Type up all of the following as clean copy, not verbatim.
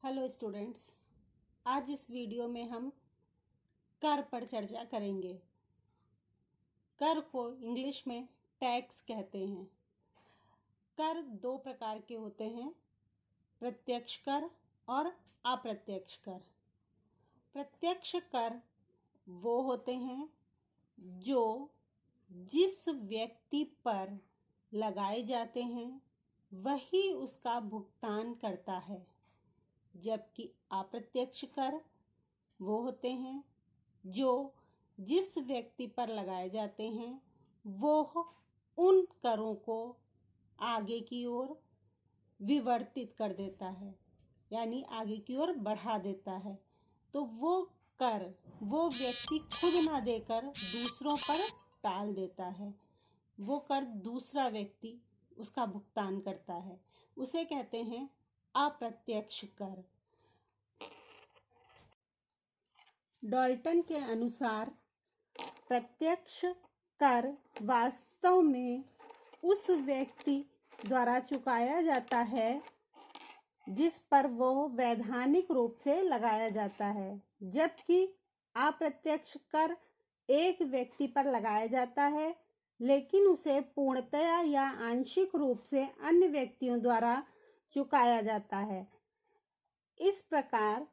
Hello students, आज इस video में हम कर पर चर्चा करेंगे। कर को इंग्लिश में टैक्स कहते हैं। कर दो प्रकार के होते हैं, प्रत्यक्ष कर और अप्रत्यक्ष कर। प्रत्यक्ष कर वो होते हैं जो जिस व्यक्ति पर लगाए जाते हैं वही उसका भुगतान करता है, जबकि अप्रत्यक्ष कर वो होते हैं जो जिस व्यक्ति पर लगाए जाते हैं वो उन करों को आगे की ओर विवर्तित कर देता है, यानी आगे की ओर बढ़ा देता है। तो वो कर वो व्यक्ति खुद ना देकर दूसरों पर टाल देता है। वो कर दूसरा व्यक्ति उसका भुगतान करता है, उसे कहते हैं अप्रत्यक्ष कर। डाल्टन के अनुसार प्रत्यक्ष कर वास्तव में उस व्यक्ति द्वारा चुकाया जाता है जिस पर वो वैधानिक रूप से लगाया जाता है, जबकि अप्रत्यक्ष कर एक व्यक्ति पर लगाया जाता है लेकिन उसे पूर्णतया या आंशिक रूप से अन्य व्यक्तियों द्वारा चुकाया जाता है। इस प्रकार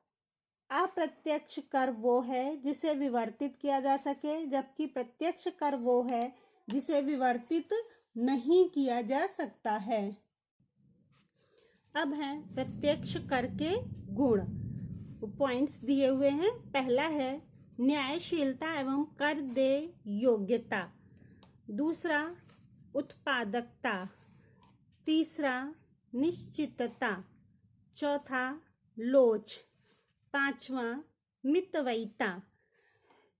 अप्रत्यक्ष कर वो है जिसे विवर्तित किया जा सके, जबकि प्रत्यक्ष कर वो है जिसे विवर्तित नहीं किया जा सकता है। अब है प्रत्यक्ष कर के गुण, पॉइंट्स दिए हुए हैं। पहला है न्यायशीलता एवं कर देय योग्यता, दूसरा उत्पादकता, तीसरा निश्चितता, चौथा लोच, पांचवा मितव्ययिता।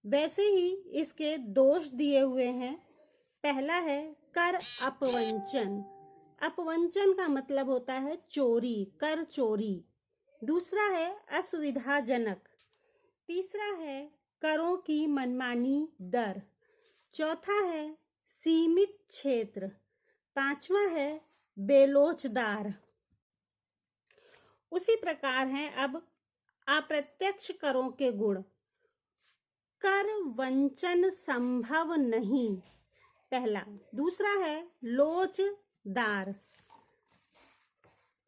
वैसे ही इसके दोष दिए हुए हैं। पहला है कर अपवंचन। अपवंचन का मतलब होता है चोरी, कर चोरी। दूसरा है असुविधाजनक, तीसरा है करों की मनमानी दर, चौथा है सीमित क्षेत्र, पांचवा है बेलोचदार। उसी प्रकार है अब अप्रत्यक्ष करों के गुण। कर वंचन संभव नहीं, पहला। दूसरा है लोचदार,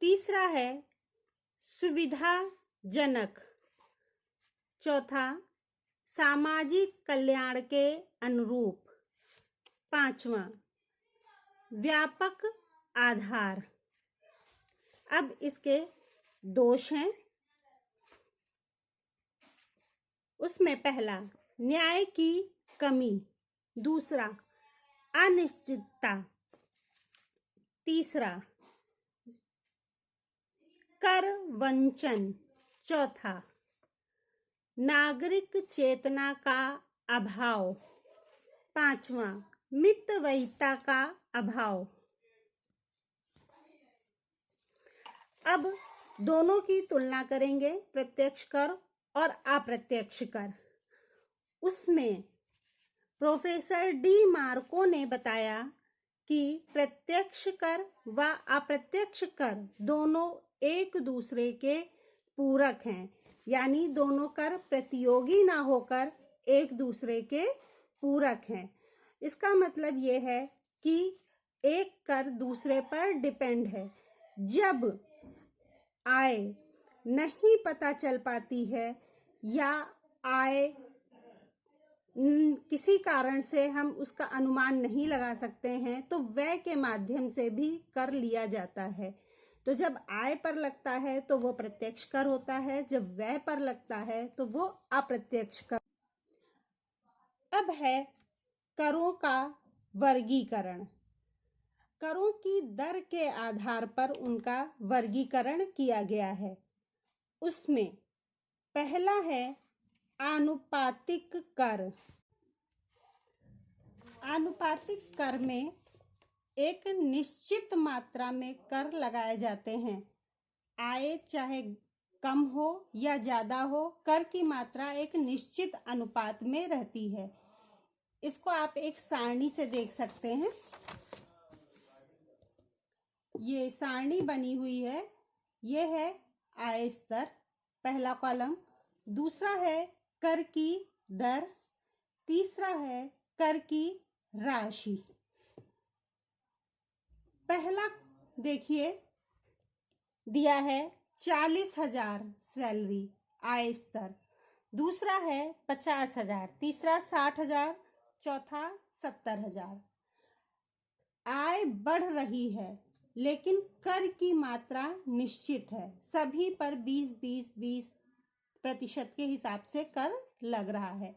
तीसरा है सुविधाजनक, चौथा सामाजिक कल्याण के अनुरूप, पांचवा व्यापक आधार। अब इसके दोष हैं। उसमें पहला न्याय की कमी, दूसरा अनिश्चितता, तीसरा कर वंचन, चौथा नागरिक चेतना का अभाव, पांचवा मितव्ययिता का अभाव। अब दोनों की तुलना करेंगे, प्रत्यक्ष कर और अप्रत्यक्ष कर। उसमें प्रोफेसर डी मार्को ने बताया कि प्रत्यक्ष कर व अप्रत्यक्ष कर दोनों एक दूसरे के पूरक हैं, यानी दोनों कर प्रतियोगी ना होकर एक दूसरे के पूरक हैं। इसका मतलब ये है कि एक कर दूसरे पर डिपेंड है। जब आय नहीं पता चल पाती है या आय किसी कारण से हम उसका अनुमान नहीं लगा सकते हैं तो व्यय के माध्यम से भी कर लिया जाता है। तो जब आय पर लगता है तो वो प्रत्यक्ष कर होता है, जब व्यय पर लगता है तो वो अप्रत्यक्ष कर। अब है करों का वर्गीकरण। करों की दर के आधार पर उनका वर्गीकरण किया गया है। उसमें पहला है आनुपातिक कर। आनुपातिक कर में एक निश्चित मात्रा में कर लगाए जाते हैं। आय चाहे कम हो या ज्यादा हो, कर की मात्रा एक निश्चित अनुपात में रहती है। इसको आप एक सारणी से देख सकते हैं। ये सारणी बनी हुई है, ये है आय स्तर, पहला कॉलम। दूसरा है कर की दर, तीसरा है कर की राशि। पहला देखिए दिया है 40,000 सैलरी आय स्तर, दूसरा है 50,000, तीसरा 60,000, चौथा 70,000। आय बढ़ रही है लेकिन कर की मात्रा निश्चित है, सभी पर 20% के हिसाब से कर लग रहा है।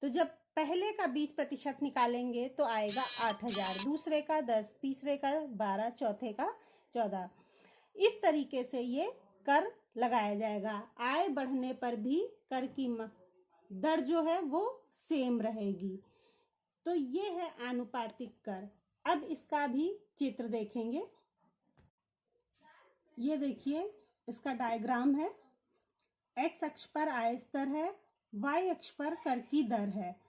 तो जब पहले का 20% निकालेंगे तो आएगा 8,000, दूसरे का 10, तीसरे का 12, चौथे का 14। इस तरीके से ये कर लगाया जाएगा। आय बढ़ने पर भी कर की दर जो है वो सेम रहेगी। तो ये है आनुपातिक कर। अब इसका भी चित्र देखेंगे। ये देखिए इसका डायग्राम है। एक्स अक्ष पर आय स्तर है, वाई अक्ष पर कर की दर है।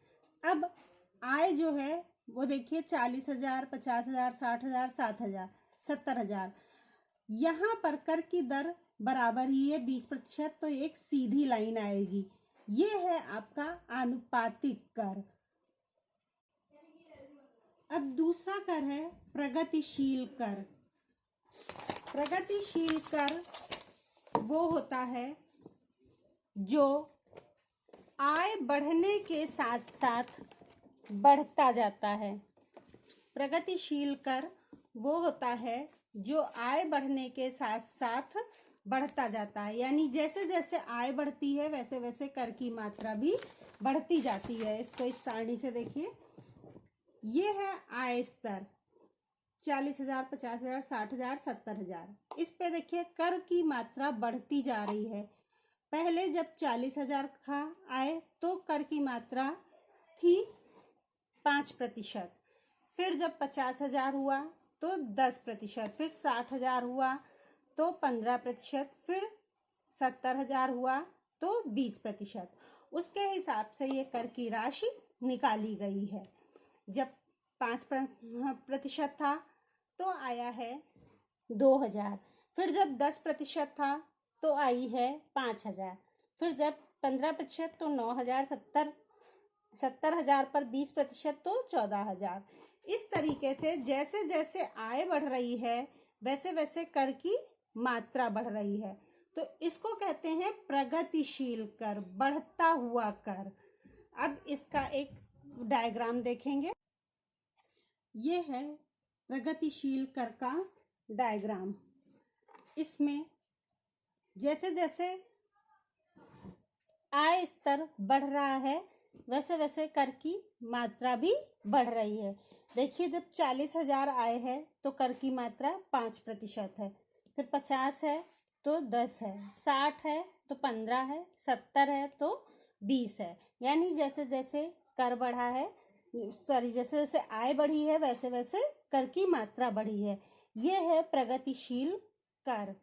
अब आय जो है वो देखिए 40,000, 50,000, 60,000, 7,000, 70,000। यहाँ पर कर की दर बराबर ही है 20%, तो एक सीधी लाइन आएगी। ये है आपका आनुपातिक कर। अब दूसरा कर है प्रगतिशील कर। प्रगतिशील कर वो होता है जो आय बढ़ने के साथ साथ बढ़ता जाता है। प्रगतिशील कर वो होता है जो आय बढ़ने के साथ साथ बढ़ता जाता है, यानी जैसे जैसे आय बढ़ती है वैसे वैसे कर की मात्रा भी बढ़ती जाती है। इसको इस सारणी से देखिए। ये है आय स्तर 40,000, 50,000, 60,000, 70,000। इस पे देखिए कर की मात्रा बढ़ती जा रही है। पहले जब 40,000 था आय तो कर की मात्रा थी 5%, फिर जब 50,000 हुआ तो 10%, फिर 60,000 हुआ तो 15%, फिर 70,000 हुआ तो 20%। उसके हिसाब से ये कर की राशि निकाली गई है। जब 5% था तो आया है 2,000, फिर जब 10% था तो आई है 5,000, फिर जब 15% तो 9,000, 70,000 पर 20% तो 14,000। इस तरीके से जैसे जैसे आय बढ़ रही है वैसे वैसे कर की मात्रा बढ़ रही है। तो इसको कहते हैं प्रगतिशील कर, बढ़ता हुआ कर। अब इसका एक डायग्राम देखेंगे। ये है प्रगतिशील कर का डायग्राम। इसमें जैसे जैसे आय स्तर बढ़ रहा है वैसे वैसे कर की मात्रा भी बढ़ रही है। देखिए जब 40,000 आय है तो कर की मात्रा 5% है, फिर 50 है तो 10 है, 60 है तो 15 है, 70 है तो 20 है। यानी जैसे जैसे कर बढ़ा है, जैसे जैसे आय बढ़ी है वैसे वैसे कर की मात्रा बढ़ी है। ये है प्रगतिशील कर।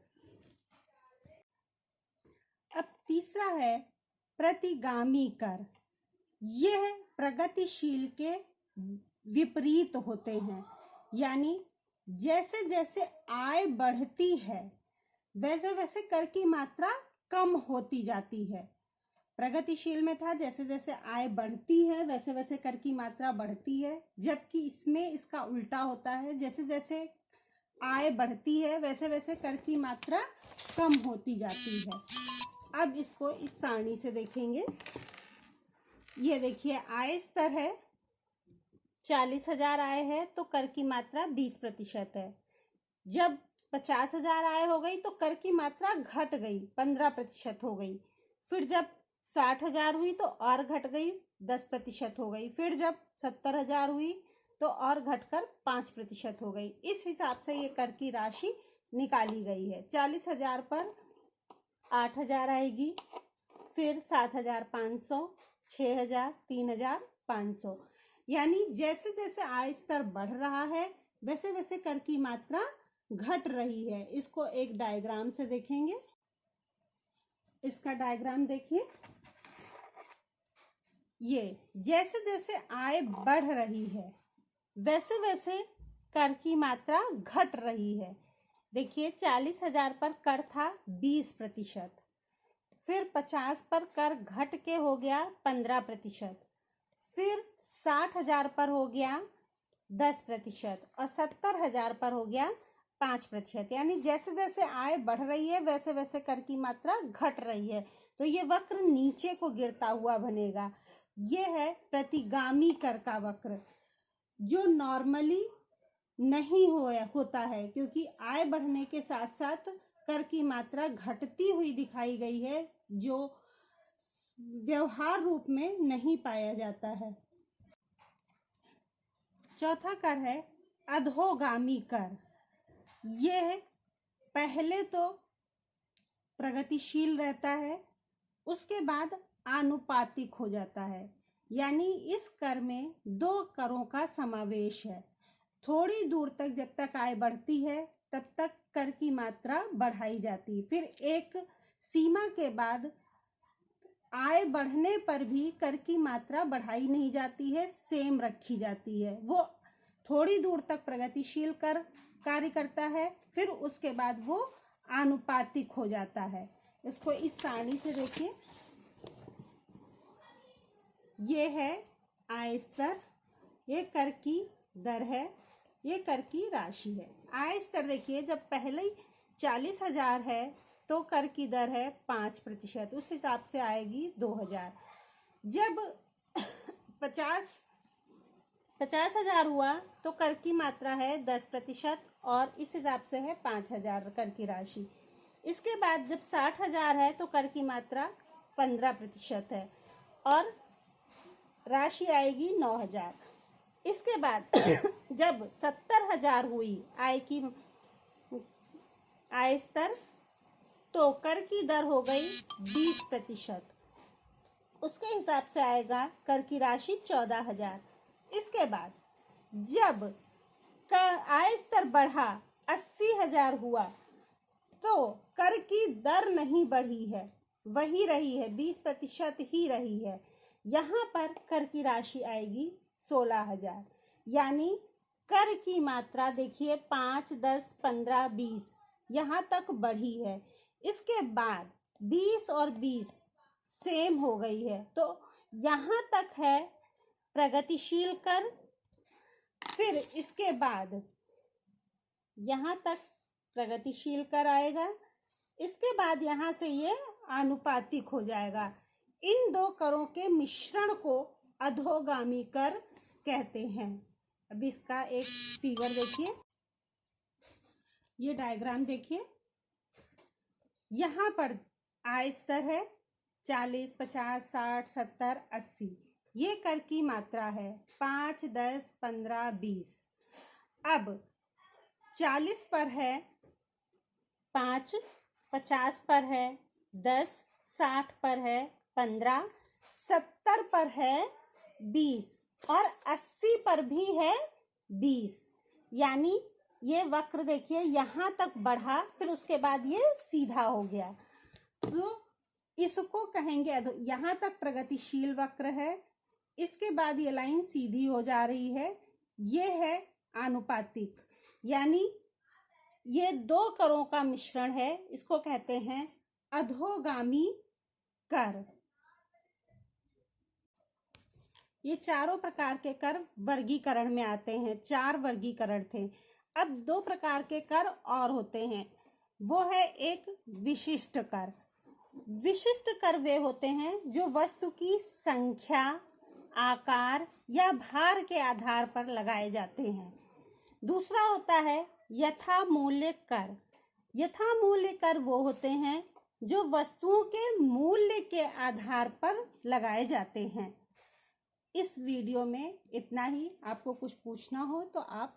अब तीसरा है प्रतिगामी कर। यह प्रगतिशील के विपरीत होते हैं, यानी जैसे जैसे आय बढ़ती है वैसे वैसे कर की मात्रा कम होती जाती है। प्रगतिशील में था जैसे जैसे आय बढ़ती है वैसे वैसे कर की मात्रा बढ़ती है, जबकि इसमें इसका उल्टा होता है, जैसे जैसे आय बढ़ती है वैसे वैसे कर की मात्रा कम होती जाती है। अब इसको इस सारणी से देखेंगे। ये देखिए आय स्तर है 40,000 आय है तो कर की मात्रा 20% है। जब 50,000 आय हो गई तो कर की मात्रा घट गई, 15% हो गई। फिर जब 60,000 हुई तो और घट गई, 10% हो गई। फिर जब 70,000 हुई तो और घटकर 5% हो गई। इस हिसाब से ये कर की राशि निकाली गई है। 40,000 पर 8,000 आएगी, फिर 7,500, 6,000, 3,500। यानी जैसे जैसे आय स्तर बढ़ रहा है वैसे वैसे कर की मात्रा घट रही है। इसको एक डायग्राम से देखेंगे। इसका डायग्राम देखिए। ये जैसे जैसे आय बढ़ रही है वैसे वैसे कर की मात्रा घट रही है। देखिए 40,000 पर कर था 20%, फिर 50 पर कर घट के हो गया 15%, फिर 60,000 पर हो गया 10% और 70,000 पर हो गया 5%। यानी जैसे जैसे आय बढ़ रही है वैसे वैसे कर की मात्रा घट रही है, तो ये वक्र नीचे को गिरता हुआ बनेगा। ये है प्रतिगामी कर का वक्र, जो नॉर्मली नहीं होता है, क्योंकि आय बढ़ने के साथ साथ कर की मात्रा घटती हुई दिखाई गई है, जो व्यवहार रूप में नहीं पाया जाता है। चौथा कर है अधोगामी कर। यह पहले तो प्रगतिशील रहता है, उसके बाद आनुपातिक हो जाता है। यानी इस कर में 2 करों का समावेश है। थोड़ी दूर तक जब तक आय बढ़ती है तब तक कर की मात्रा बढ़ाई जाती है, फिर एक सीमा के बाद आय बढ़ने पर भी कर की मात्रा बढ़ाई नहीं जाती है, सेम रखी जाती है। वो थोड़ी दूर तक प्रगतिशील कर कार्य करता है, फिर उसके बाद वो आनुपातिक हो जाता है। इसको इस सारणी से देखिए, ये है आय स्तर, ये कर की दर है, ये कर की राशि है। आय स्तर देखिए, जब पहले ही 40,000 है तो कर की दर है 5%, उस हिसाब से आएगी 2,000। जब 50,000 हुआ तो कर की मात्रा है 10% और इस हिसाब से है 5,000 कर की राशि। इसके बाद जब 60,000 है तो कर की मात्रा 15% है और राशि आएगी 9,000। इसके बाद जब 70,000 हुई आय स्तर, तो कर की दर हो गई 20%, उसके हिसाब से आएगा कर की राशि 14,000। इसके बाद जब आय स्तर बढ़ा 80,000 हुआ तो कर की दर नहीं बढ़ी है, वही रही है, 20% ही रही है। यहाँ पर कर की राशि आएगी 16,000। यानी कर की मात्रा देखिए 5, 10, 15, 20 यहाँ तक बढ़ी है। इसके बाद 20 और 20 सेम हो गई है, तो यहाँ तक है प्रगतिशील कर। फिर इसके बाद यहाँ तक प्रगतिशील कर आएगा, इसके बाद यहाँ से ये आनुपातिक हो जाएगा। इन 2 करों के मिश्रण को अधोगामी कर कहते हैं। अब इसका एक फिगर देखिए, ये डायग्राम देखिए, यहाँ पर आय स्तर है 40, 50, 60, 70, 80। ये कर की मात्रा है 5, 10, 15, 20। अब 40 पर है 5, 50 पर है 10, 60 पर है 15, 70 पर है 20 और 80 पर भी है 20। यानी ये वक्र देखिए यहाँ तक बढ़ा, फिर उसके बाद ये सीधा हो गया, तो इसको कहेंगे यहाँ तक प्रगतिशील वक्र है, इसके बाद ये लाइन सीधी हो जा रही है, ये है आनुपातिक। यानी ये 2 करों का मिश्रण है, इसको कहते हैं अधोगामी कर। ये चारों प्रकार के कर वर्गीकरण में आते हैं। 4 वर्गीकरण थे। अब 2 प्रकार के कर और होते हैं, वो है एक विशिष्ट कर। विशिष्ट कर वे होते हैं जो वस्तु की संख्या, आकार या भार के आधार पर लगाए जाते हैं। दूसरा होता है यथा मूल्य कर। यथा मूल्य कर वो होते हैं जो वस्तुओं के मूल्य के आधार पर लगाए जाते हैं। इस वीडियो में इतना ही। आपको कुछ पूछना हो तो आप